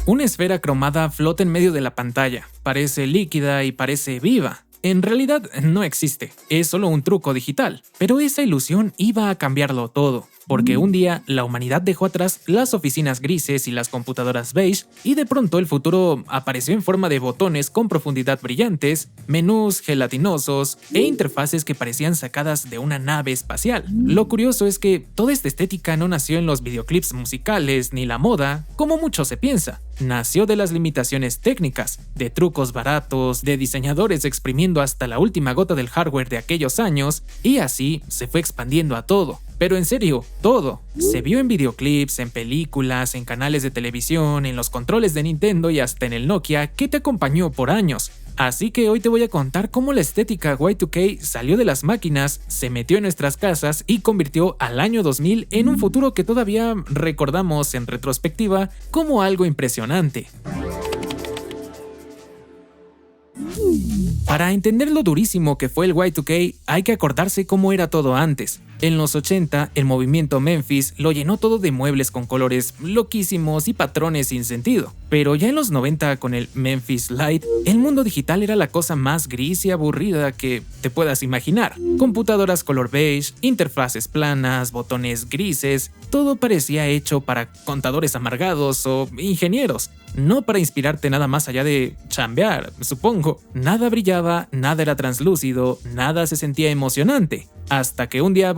Una esfera cromada flota en medio de la pantalla, parece líquida y parece viva. En realidad no existe, es solo un truco digital, pero esa ilusión iba a cambiarlo todo, porque un día la humanidad dejó atrás las oficinas grises y las computadoras beige y de pronto el futuro apareció en forma de botones con profundidad brillantes, menús gelatinosos e interfaces que parecían sacadas de una nave espacial. Lo curioso es que toda esta estética no nació en los videoclips musicales ni la moda, como mucho se piensa. Nació de las limitaciones técnicas, de trucos baratos, de diseñadores exprimiendo hasta la última gota del hardware de aquellos años, y así se fue expandiendo a todo. Pero en serio, todo. Se vio en videoclips, en películas, en canales de televisión, en los controles de Nintendo y hasta en el Nokia que te acompañó por años. Así que hoy te voy a contar cómo la estética Y2K salió de las máquinas, se metió en nuestras casas y convirtió al año 2000 en un futuro que todavía recordamos en retrospectiva como algo impresionante. Para entender lo durísimo que fue el Y2K, hay que acordarse cómo era todo antes. En los 80, el movimiento Memphis lo llenó todo de muebles con colores loquísimos y patrones sin sentido. Pero ya en los 90, con el Memphis Light, el mundo digital era la cosa más gris y aburrida que te puedas imaginar. Computadoras color beige, interfaces planas, botones grises, todo parecía hecho para contadores amargados o ingenieros. No para inspirarte nada más allá de chambear, supongo. Nada brillaba, nada era translúcido, nada se sentía emocionante. Hasta que un día,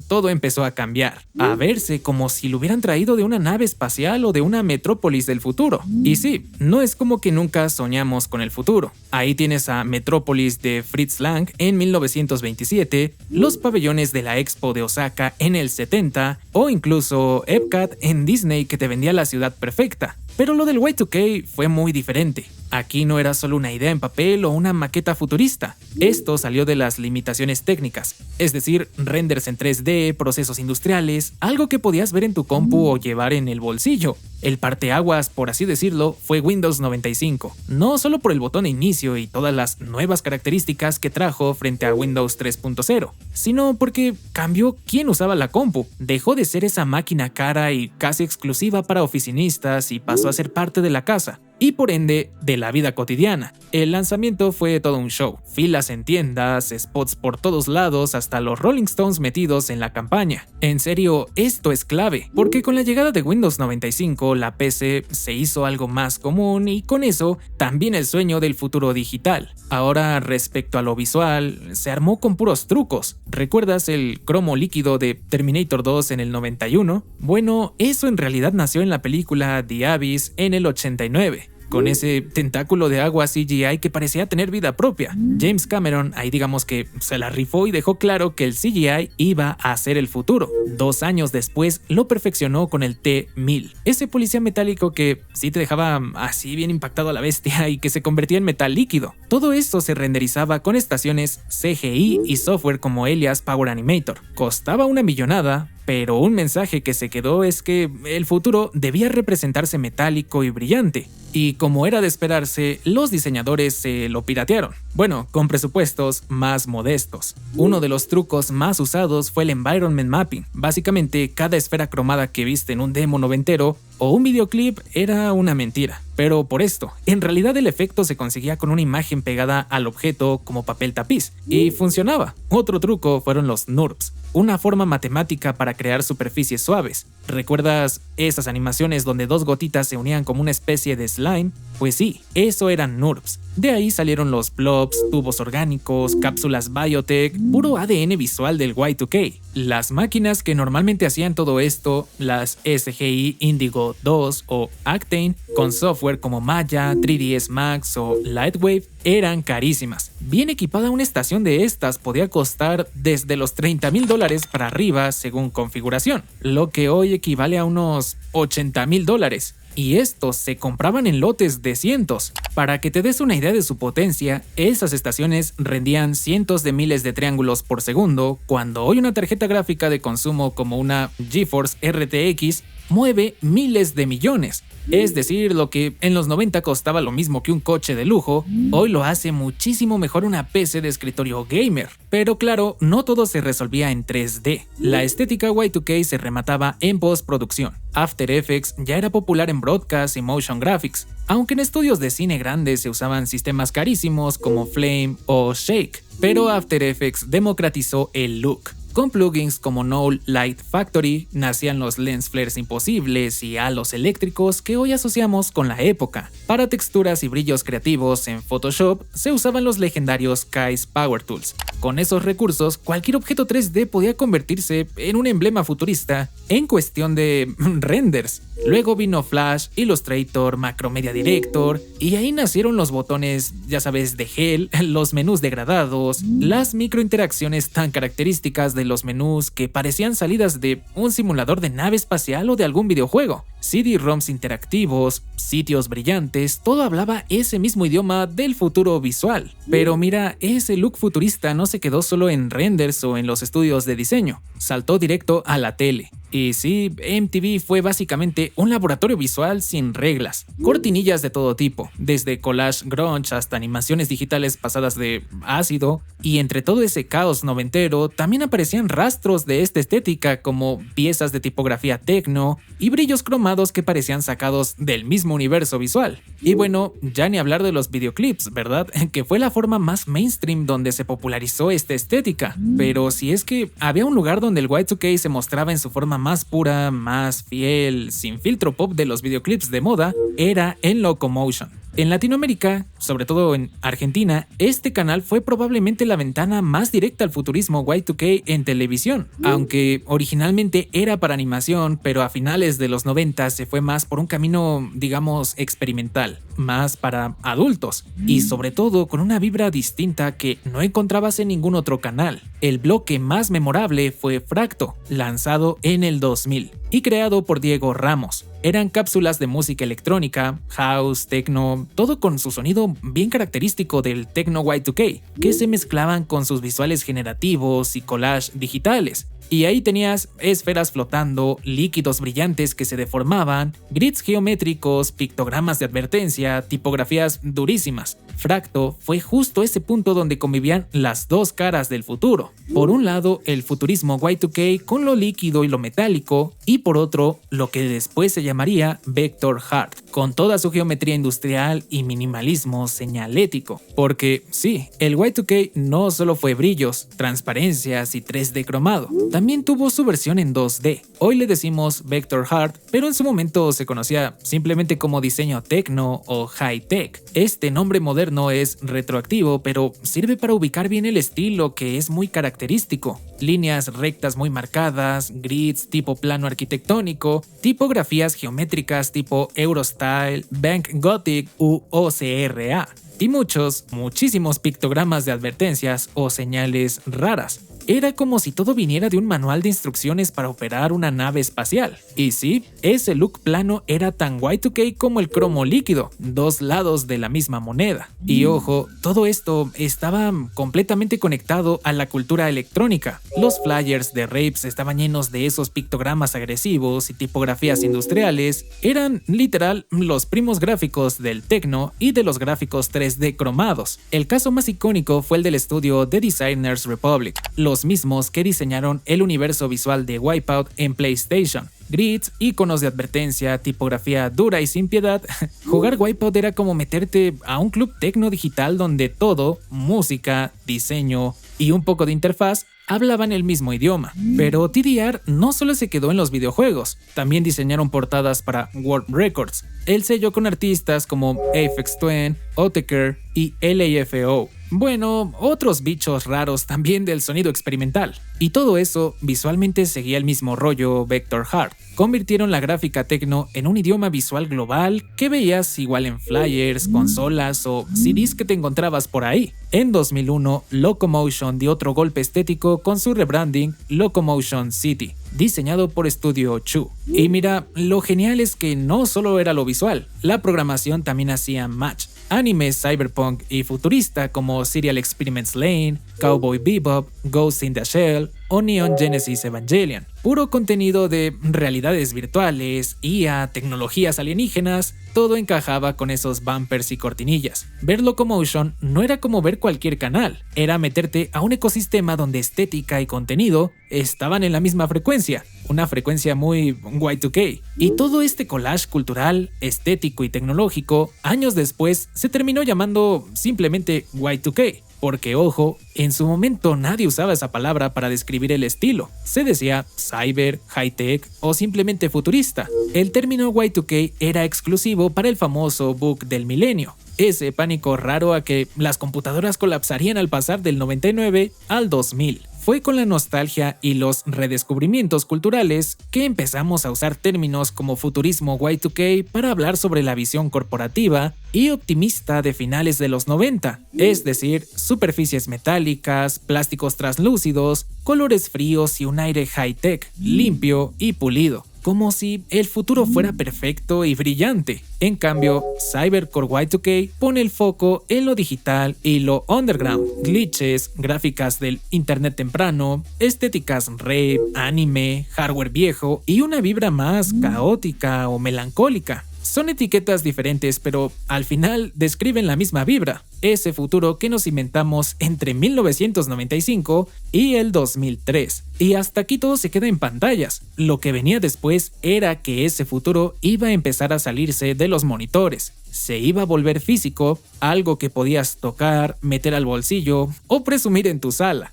todo empezó a cambiar, a verse como si lo hubieran traído de una nave espacial o de una metrópolis del futuro. Y sí, no es como que nunca soñamos con el futuro. Ahí tienes a Metrópolis de Fritz Lang en 1927, los pabellones de la Expo de Osaka en el 70, o incluso Epcot en Disney que te vendía la ciudad perfecta. Pero lo del Y2K fue muy diferente. Aquí no era solo una idea en papel o una maqueta futurista. Esto salió de las limitaciones técnicas, es decir, renders en 3D, procesos industriales, algo que podías ver en tu compu o llevar en el bolsillo. El parteaguas, por así decirlo, fue Windows 95, no solo por el botón de inicio y todas las nuevas características que trajo frente a Windows 3.0, sino porque cambió quién usaba la compu. Dejó de ser esa máquina cara y casi exclusiva para oficinistas y pasó a ser parte de la casa, y por ende de la vida cotidiana. El lanzamiento fue todo un show, filas en tiendas, spots por todos lados, hasta los Rolling Stones metidos en la campaña. En serio, esto es clave, porque con la llegada de Windows 95 la PC se hizo algo más común y con eso también el sueño del futuro digital. Ahora, respecto a lo visual, se armó con puros trucos. ¿Recuerdas el cromo líquido de Terminator 2 en el 91? Bueno, eso en realidad nació en la película The Abyss en el 89. Con ese tentáculo de agua CGI que parecía tener vida propia. James Cameron ahí digamos que se la rifó y dejó claro que el CGI iba a ser el futuro. 2 años después lo perfeccionó con el T-1000, ese policía metálico que sí te dejaba así bien impactado a la bestia y que se convertía en metal líquido. Todo esto se renderizaba con estaciones CGI y software como Elias Power Animator. Costaba una millonada, pero un mensaje que se quedó es que el futuro debía representarse metálico y brillante. Y como era de esperarse, los diseñadores se lo piratearon. Bueno, con presupuestos más modestos. Uno de los trucos más usados fue el Environment Mapping. Básicamente, cada esfera cromada que viste en un demo noventero o un videoclip era una mentira. Pero por esto, en realidad el efecto se conseguía con una imagen pegada al objeto como papel tapiz. Y funcionaba. Otro truco fueron los NURBS, una forma matemática para crear superficies suaves. ¿Recuerdas esas animaciones donde 2 gotitas se unían como una especie de slime? Pues sí, eso eran NURBS. De ahí salieron los blobs, tubos orgánicos, cápsulas biotech, puro ADN visual del Y2K. Las máquinas que normalmente hacían todo esto, las SGI Indigo 2 o Actane, con software como Maya, 3ds Max o Lightwave, eran carísimas. Bien equipada una estación de estas podía costar desde los $30,000 para arriba según configuración, lo que hoy equivale a unos $80,000. Y estos se compraban en lotes de cientos. Para que te des una idea de su potencia, esas estaciones rendían cientos de miles de triángulos por segundo, cuando hoy una tarjeta gráfica de consumo como una GeForce RTX mueve miles de millones. Es decir, lo que en los 90 costaba lo mismo que un coche de lujo, hoy lo hace muchísimo mejor una PC de escritorio gamer. Pero claro, no todo se resolvía en 3D. La estética Y2K se remataba en postproducción. After Effects ya era popular en broadcast y motion graphics, aunque en estudios de cine grandes se usaban sistemas carísimos como Flame o Shake, pero After Effects democratizó el look. Con plugins como Null Light Factory nacían los lens flares imposibles y halos eléctricos que hoy asociamos con la época. Para texturas y brillos creativos en Photoshop se usaban los legendarios Kai's Power Tools. Con esos recursos, cualquier objeto 3D podía convertirse en un emblema futurista en cuestión de renders. Luego vino Flash, Illustrator, Macromedia Director, y ahí nacieron los botones, ya sabes, de gel, los menús degradados, las microinteracciones tan características de los menús que parecían salidas de un simulador de nave espacial o de algún videojuego, CD-ROMs interactivos, sitios brillantes, todo hablaba ese mismo idioma del futuro visual. Pero mira, ese look futurista no se quedó solo en renders o en los estudios de diseño, saltó directo a la tele. Y sí, MTV fue básicamente un laboratorio visual sin reglas, cortinillas de todo tipo, desde collage grunge hasta animaciones digitales pasadas de ácido, y entre todo ese caos noventero también aparecían rastros de esta estética como piezas de tipografía techno y brillos cromados que parecían sacados del mismo universo visual. Y bueno, ya ni hablar de los videoclips, ¿verdad? Que fue la forma más mainstream donde se popularizó esta estética. Pero si es que había un lugar donde el Y2K se mostraba en su forma más pura, más fiel, sin filtro pop de los videoclips de moda, era en Locomotion. En Latinoamérica, sobre todo en Argentina, este canal fue probablemente la ventana más directa al futurismo Y2K en televisión, aunque originalmente era para animación, pero a finales de los 90 se fue más por un camino, digamos, experimental, más para adultos, y sobre todo con una vibra distinta que no encontrabas en ningún otro canal. El bloque más memorable fue Fracto, lanzado en el 2000 y creado por Diego Ramos. Eran cápsulas de música electrónica, house, techno, todo con su sonido bien característico del techno Y2K, que se mezclaban con sus visuales generativos y collage digitales. Y ahí tenías esferas flotando, líquidos brillantes que se deformaban, grids geométricos, pictogramas de advertencia, tipografías durísimas. Fracto fue justo ese punto donde convivían las dos caras del futuro. Por un lado, el futurismo Y2K con lo líquido y lo metálico, y por otro, lo que después se llamaría Vector Art, con toda su geometría industrial y minimalismo señalético. Porque sí, el Y2K no solo fue brillos, transparencias y 3D cromado, también tuvo su versión en 2D. Hoy le decimos Vector Art, pero en su momento se conocía simplemente como diseño techno o high-tech. Este nombre moderno es retroactivo, pero sirve para ubicar bien el estilo que es muy característico. Líneas rectas muy marcadas, grids tipo plano arquitectónico, tipografías geométricas tipo Eurostyle, Bank Gothic u OCRA. Y muchísimos pictogramas de advertencias o señales raras. Era como si todo viniera de un manual de instrucciones para operar una nave espacial. Y sí, ese look plano era tan Y2K como el cromo líquido, dos lados de la misma moneda. Y ojo, todo esto estaba completamente conectado a la cultura electrónica. Los flyers de raves estaban llenos de esos pictogramas agresivos y tipografías industriales. Eran literal los primos gráficos del techno y de los gráficos 3D cromados. El caso más icónico fue el del estudio The Designers Republic, los mismos que diseñaron el universo visual de Wipeout en PlayStation. Grids, iconos de advertencia, tipografía dura y sin piedad. Jugar Wipeout era como meterte a un club techno digital donde todo, música, diseño y un poco de interfaz, hablaban el mismo idioma. Pero TDR no solo se quedó en los videojuegos, también diseñaron portadas para World Records, el sello con artistas como Aphex Twin, Otaker y LAFO. Bueno, otros bichos raros también del sonido experimental. Y todo eso visualmente seguía el mismo rollo Vector Art. Convirtieron la gráfica techno en un idioma visual global que veías igual en flyers, consolas o CDs que te encontrabas por ahí. En 2001, Locomotion dio otro golpe estético con su rebranding Locomotion City, diseñado por Studio Chu. Y mira, lo genial es que no solo era lo visual, la programación también hacía match. animes cyberpunk y futurista como Serial Experiments Lane, Cowboy Bebop, Ghost in the Shell o Neon Genesis Evangelion. Puro contenido de realidades virtuales, IA, tecnologías alienígenas, todo encajaba con esos bumpers y cortinillas. Ver Locomotion no era como ver cualquier canal, era meterte a un ecosistema donde estética y contenido estaban en la misma frecuencia, una frecuencia muy Y2K. Y todo este collage cultural, estético y tecnológico, años después se terminó llamando simplemente Y2K. Porque, ojo, en su momento nadie usaba esa palabra para describir el estilo. Se decía cyber, high-tech o simplemente futurista. El término Y2K era exclusivo para el famoso bug del milenio. Ese pánico raro a que las computadoras colapsarían al pasar del 99 al 2000. Fue con la nostalgia y los redescubrimientos culturales que empezamos a usar términos como futurismo Y2K para hablar sobre la visión corporativa y optimista de finales de los 90, es decir, superficies metálicas, plásticos translúcidos, colores fríos y un aire high-tech, limpio y pulido. Como si el futuro fuera perfecto y brillante. En cambio, Cybercore Y2K pone el foco en lo digital y lo underground, glitches, gráficas del internet temprano, estéticas rave, anime, hardware viejo y una vibra más caótica o melancólica. Son etiquetas diferentes, pero al final describen la misma vibra, ese futuro que nos inventamos entre 1995 y el 2003. Y hasta aquí todo se queda en pantallas. Lo que venía después era que ese futuro iba a empezar a salirse de los monitores. Se iba a volver físico, algo que podías tocar, meter al bolsillo o presumir en tu sala.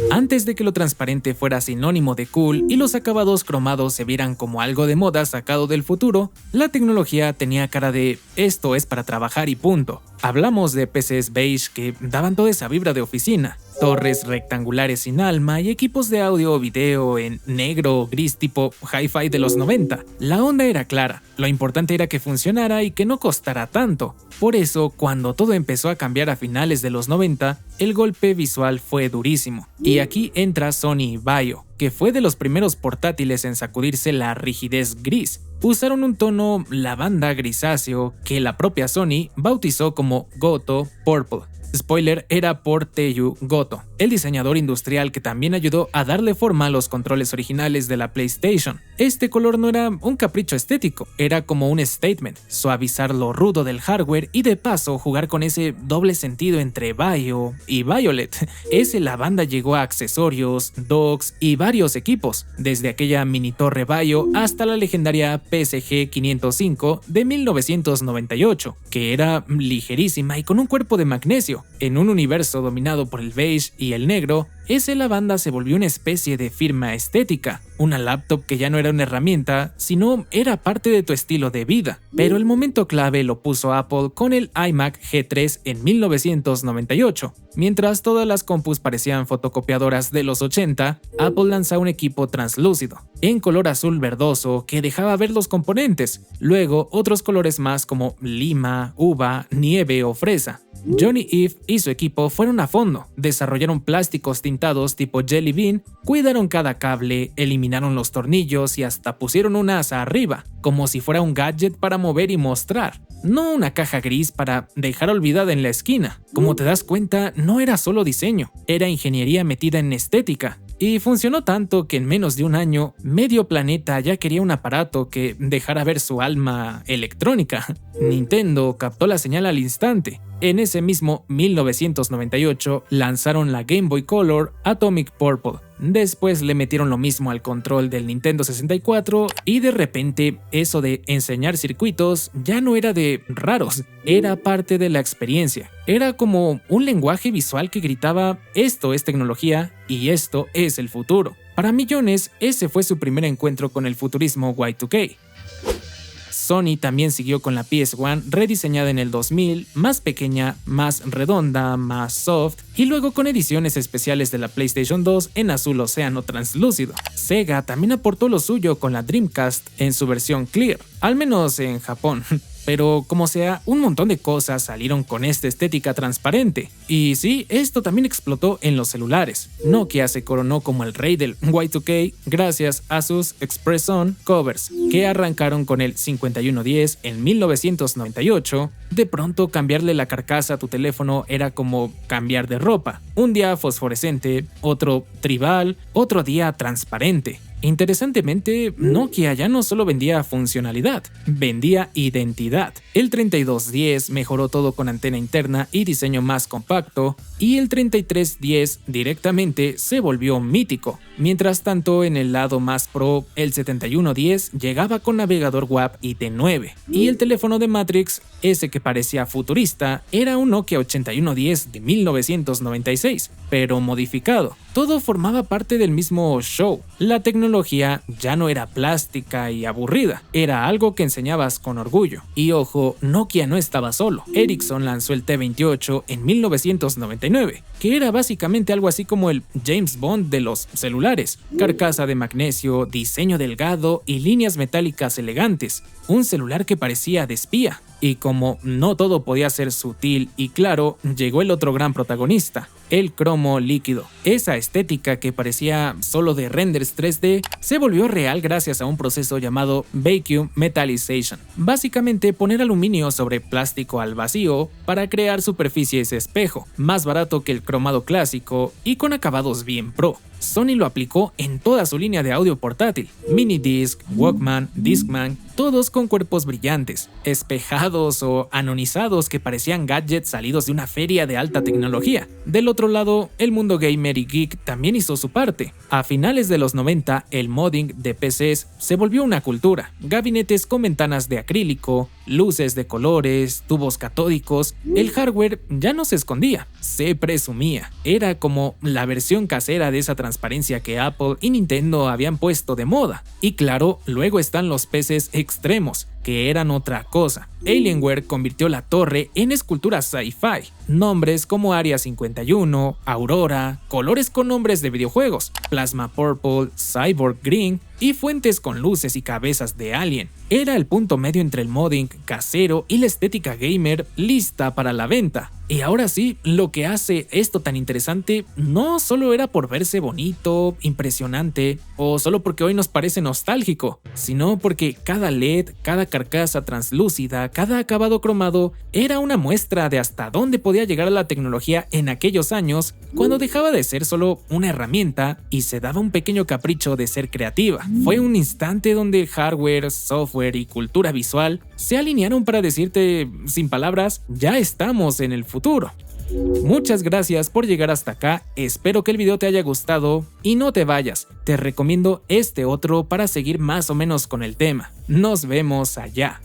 Antes de que lo transparente fuera sinónimo de cool y los acabados cromados se vieran como algo de moda sacado del futuro, la tecnología tenía cara de esto es para trabajar y punto. Hablamos de PCs beige que daban toda esa vibra de oficina, torres rectangulares sin alma y equipos de audio o video en negro o gris tipo hi-fi de los 90. La onda era clara, lo importante era que funcionara y que no costara tanto. Por eso, cuando todo empezó a cambiar a finales de los 90, el golpe visual fue durísimo. Y aquí entra Sony Vaio, que fue de los primeros portátiles en sacudirse la rigidez gris. Usaron un tono lavanda grisáceo que la propia Sony bautizó como Goto Purple. Spoiler, era por Teiju Goto, el diseñador industrial que también ayudó a darle forma a los controles originales de la PlayStation. Este color no era un capricho estético, era como un statement, suavizar lo rudo del hardware y de paso jugar con ese doble sentido entre Vaio y Violet. Ese lavanda llegó a accesorios, docks y varios equipos, desde aquella mini torre Vaio hasta la legendaria PSG 505 de 1998, que era ligerísima y con un cuerpo de magnesio. En un universo dominado por el beige y el negro, ese lavanda se volvió una especie de firma estética, una laptop que ya no era una herramienta, sino era parte de tu estilo de vida. Pero el momento clave lo puso Apple con el iMac G3 en 1998. Mientras todas las compus parecían fotocopiadoras de los 80, Apple lanzó un equipo translúcido, en color azul verdoso que dejaba ver los componentes, luego otros colores más como lima, uva, nieve o fresa. Johnny Ive y su equipo fueron a fondo, desarrollaron plásticos tintados tipo Jelly Bean, cuidaron cada cable, eliminaron los tornillos y hasta pusieron un asa arriba, como si fuera un gadget para mover y mostrar, no una caja gris para dejar olvidada en la esquina. Como te das cuenta, no era solo diseño, era ingeniería metida en estética. Y funcionó tanto que en menos de un año, medio planeta ya quería un aparato que dejara ver su alma electrónica. Nintendo captó la señal al instante. En ese mismo 1998 lanzaron la Game Boy Color Atomic Purple. Después le metieron lo mismo al control del Nintendo 64 y de repente eso de enseñar circuitos ya no era de raros, era parte de la experiencia. Era como un lenguaje visual que gritaba esto es tecnología y esto es el futuro. Para millones, ese fue su primer encuentro con el futurismo Y2K. Sony también siguió con la PS1 rediseñada en el 2000, más pequeña, más redonda, más soft, y luego con ediciones especiales de la PlayStation 2 en azul océano translúcido. Sega también aportó lo suyo con la Dreamcast en su versión Clear, al menos en Japón. Pero como sea, un montón de cosas salieron con esta estética transparente. Y sí, esto también explotó en los celulares. Nokia se coronó como el rey del Y2K gracias a sus Express-On covers, que arrancaron con el 5110 en 1998. De pronto cambiarle la carcasa a tu teléfono era como cambiar de ropa. Un día fosforescente, otro tribal, otro día transparente. Interesantemente, Nokia ya no solo vendía funcionalidad, vendía identidad. El 3210 mejoró todo con antena interna y diseño más compacto, y el 3310 directamente se volvió mítico. Mientras tanto, en el lado más pro, el 7110 llegaba con navegador WAP y T9, y el teléfono de Matrix, ese que parecía futurista, era un Nokia 8110 de 1996, pero modificado. Todo formaba parte del mismo show. La tecnología ya no era plástica y aburrida, era algo que enseñabas con orgullo. Y ojo, Nokia no estaba solo. Ericsson lanzó el T28 en 1999, que era básicamente algo así como el James Bond de los celulares. Carcasa de magnesio, diseño delgado y líneas metálicas elegantes. Un celular que parecía de espía. Y como no todo podía ser sutil y claro, llegó el otro gran protagonista, el cromo líquido. Esa estética que parecía solo de renders 3D se volvió real gracias a un proceso llamado Vacuum Metallization. Básicamente poner aluminio sobre plástico al vacío para crear superficies espejo, más barato que el cromado clásico y con acabados bien pro. Sony lo aplicó en toda su línea de audio portátil, Minidisc, Walkman, Discman, todos con cuerpos brillantes, espejados o anonizados que parecían gadgets salidos de una feria de alta tecnología. Del otro lado, el mundo gamer y geek también hizo su parte. A finales de los 90, el modding de PCs se volvió una cultura. Gabinetes con ventanas de acrílico, luces de colores, tubos catódicos. El hardware ya no se escondía, se presumía. Era como la versión casera de esa transparencia que Apple y Nintendo habían puesto de moda. Y claro, luego están los PCs extremos, que eran otra cosa. Alienware convirtió la torre en esculturas sci-fi. Nombres como Area 51, Aurora, colores con nombres de videojuegos, Plasma Purple, Cyborg Green y fuentes con luces y cabezas de alien. Era el punto medio entre el modding casero y la estética gamer lista para la venta. Y ahora sí, lo que hace esto tan interesante no solo era por verse bonito, impresionante o solo porque hoy nos parece nostálgico, sino porque cada LED, cada carcasa translúcida, cada acabado cromado era una muestra de hasta dónde podía llegar la tecnología en aquellos años, cuando dejaba de ser solo una herramienta y se daba un pequeño capricho de ser creativa. Fue un instante donde hardware, software y cultura visual se alinearon para decirte, sin palabras, ya estamos en el futuro. Muchas gracias por llegar hasta acá, espero que el video te haya gustado y no te vayas, te recomiendo este otro para seguir más o menos con el tema. Nos vemos allá.